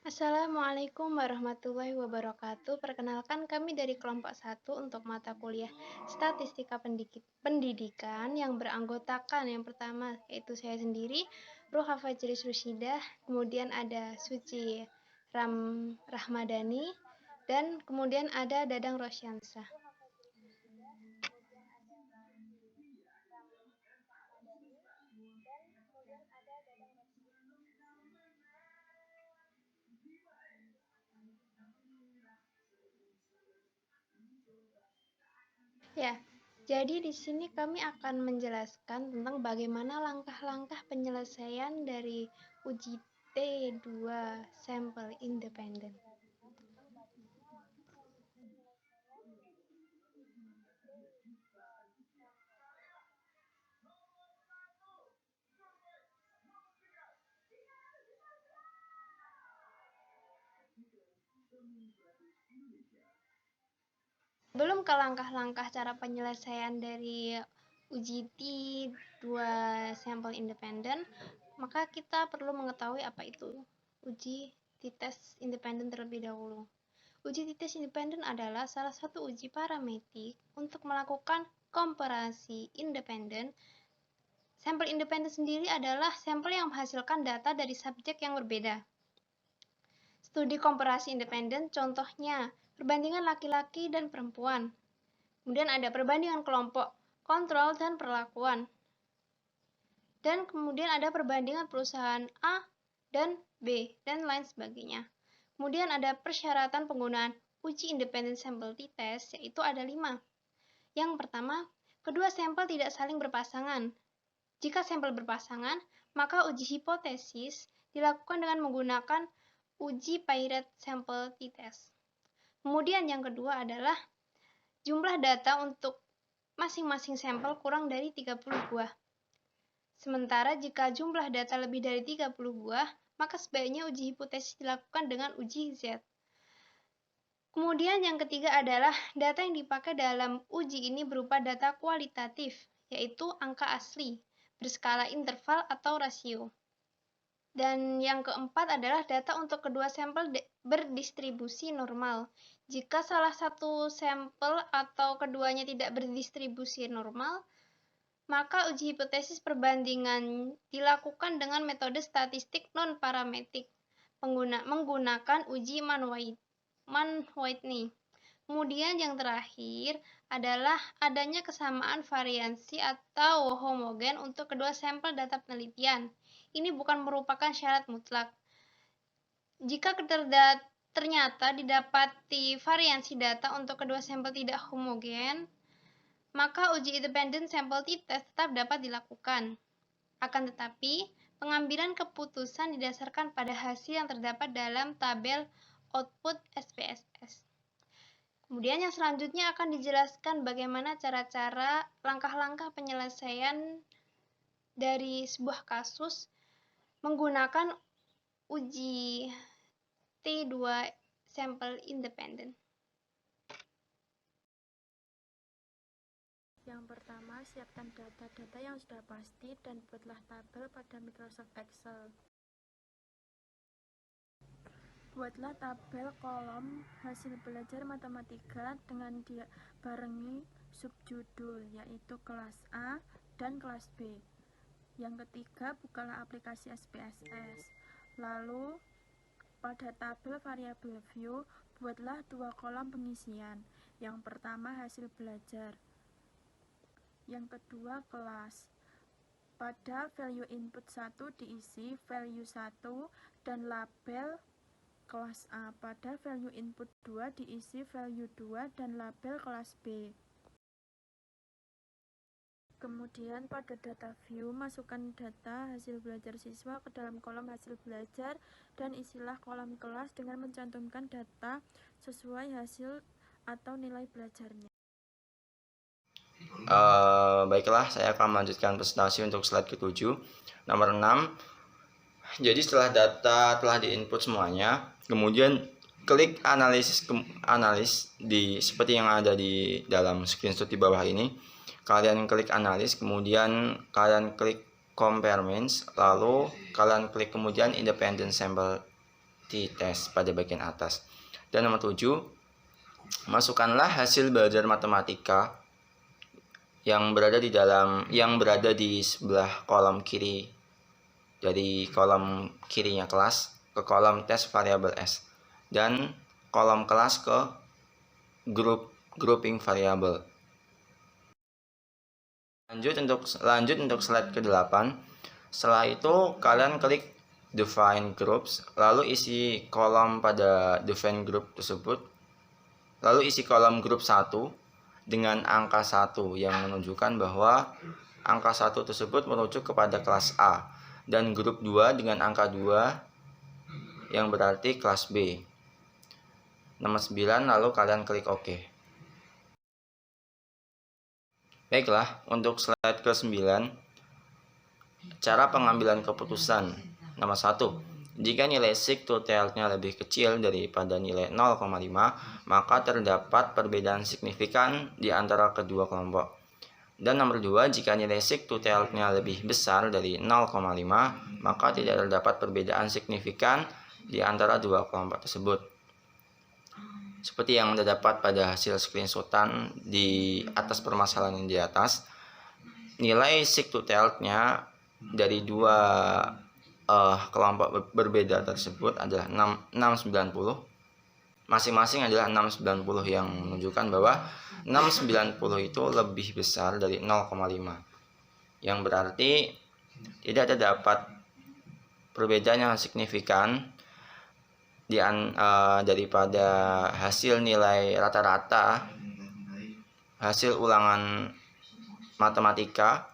Assalamualaikum warahmatullahi wabarakatuh. Perkenalkan kami dari kelompok 1 untuk mata kuliah Statistika Pendidikan yang beranggotakan yang pertama yaitu saya sendiri, Ruha Fajris Rusyidah, kemudian ada Suci Rahmadani, dan kemudian ada Dadang Rosyansa. Ya, jadi di sini kami akan menjelaskan tentang bagaimana langkah-langkah penyelesaian dari uji T2 sampel independen. Belum ke langkah-langkah cara penyelesaian dari uji T2 sampel independen, maka kita perlu mengetahui apa itu uji t-test independen terlebih dahulu. Uji t-test independen adalah salah satu uji parametrik untuk melakukan komparasi independen. Sampel independen sendiri adalah sampel yang menghasilkan data dari subjek yang berbeda. Studi komparasi independen contohnya perbandingan laki-laki dan perempuan. Kemudian ada perbandingan kelompok, kontrol, dan perlakuan. Dan kemudian ada perbandingan perusahaan A dan B, dan lain sebagainya. Kemudian ada persyaratan penggunaan uji independen sampel t-test, yaitu ada 5. Yang pertama, kedua sampel tidak saling berpasangan. Jika sampel berpasangan, maka uji hipotesis dilakukan dengan menggunakan uji Paired sampel t-test. Kemudian yang kedua adalah jumlah data untuk masing-masing sampel kurang dari 30 buah. Sementara jika jumlah data lebih dari 30 buah, maka sebaiknya uji hipotesis dilakukan dengan uji Z. Kemudian yang ketiga adalah data yang dipakai dalam uji ini berupa data kualitatif, yaitu angka asli, berskala interval atau rasio. Dan yang keempat adalah data untuk kedua sampel berdistribusi normal. Jika salah satu sampel atau keduanya tidak berdistribusi normal, maka uji hipotesis perbandingan dilakukan dengan metode statistik non-parametrik menggunakan uji Mann-Whitney. Kemudian yang terakhir adalah adanya kesamaan variansi atau homogen untuk kedua sampel data penelitian. Ini bukan merupakan syarat mutlak. Jika ternyata didapati variansi data untuk kedua sampel tidak homogen, maka uji independen sampel t-test tetap dapat dilakukan. Akan tetapi, pengambilan keputusan didasarkan pada hasil yang terdapat dalam tabel output SPSS. Kemudian yang selanjutnya akan dijelaskan bagaimana cara-cara langkah-langkah penyelesaian dari sebuah kasus menggunakan uji T2 sampel independen. Yang pertama, siapkan data-data yang sudah pasti dan buatlah tabel pada Microsoft Excel. Buatlah tabel kolom hasil belajar matematika dengan dibarengi subjudul, yaitu kelas A dan kelas B. Yang ketiga, bukalah aplikasi SPSS. Lalu, pada tabel variabel view, buatlah 2 kolom pengisian. Yang pertama, hasil belajar. Yang kedua, kelas. Pada value input 1 diisi value 1 dan label kelas A. Pada value input 2 diisi value 2 dan label kelas B. Kemudian pada data view, masukkan data hasil belajar siswa ke dalam kolom hasil belajar dan isilah kolom kelas dengan mencantumkan data sesuai hasil atau nilai belajarnya. Baiklah, saya akan melanjutkan presentasi untuk slide ke-7. Nomor 6. Jadi setelah data telah diinput semuanya, kemudian klik analis seperti yang ada di dalam screenshot di bawah ini. Kalian klik analis, kemudian kalian klik compare means, lalu kalian klik kemudian independent sample tes pada bagian atas. Dan nomor 7, masukkanlah hasil belajar matematika yang berada di sebelah kolom kiri dari kolom kirinya kelas ke kolom tes variabel S dan kolom kelas ke grouping variabel. Lanjut untuk slide ke-8. Setelah itu kalian klik define groups, lalu isi kolom pada define group tersebut, lalu isi kolom grup 1 dengan angka 1 yang menunjukkan bahwa angka 1 tersebut merujuk kepada kelas A, dan grup 2 dengan angka 2 yang berarti kelas B. Nomor 9, lalu kalian klik OK. Baiklah, untuk slide ke-9, cara pengambilan keputusan. Nomor 1, jika nilai sigtotalnya lebih kecil daripada nilai 0,5, maka terdapat perbedaan signifikan di antara kedua kelompok. Dan nomor 2, jika nilai sigtotalnya lebih besar dari 0,5, maka tidak terdapat perbedaan signifikan di antara dua kelompok tersebut. Seperti yang Anda dapat pada hasil screenshotan di atas permasalahan yang di atas, nilai sigtotalnya dari dua kelompok berbeda tersebut adalah 690. Masing-masing adalah 690 yang menunjukkan bahwa 690 itu lebih besar dari 0,5, yang berarti tidak terdapat perbedaan yang signifikan daripada hasil nilai rata-rata hasil ulangan matematika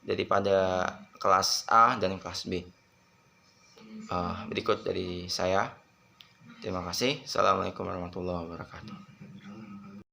daripada kelas A dan kelas B. Berikut dari saya. Terima kasih. Assalamualaikum warahmatullahi wabarakatuh.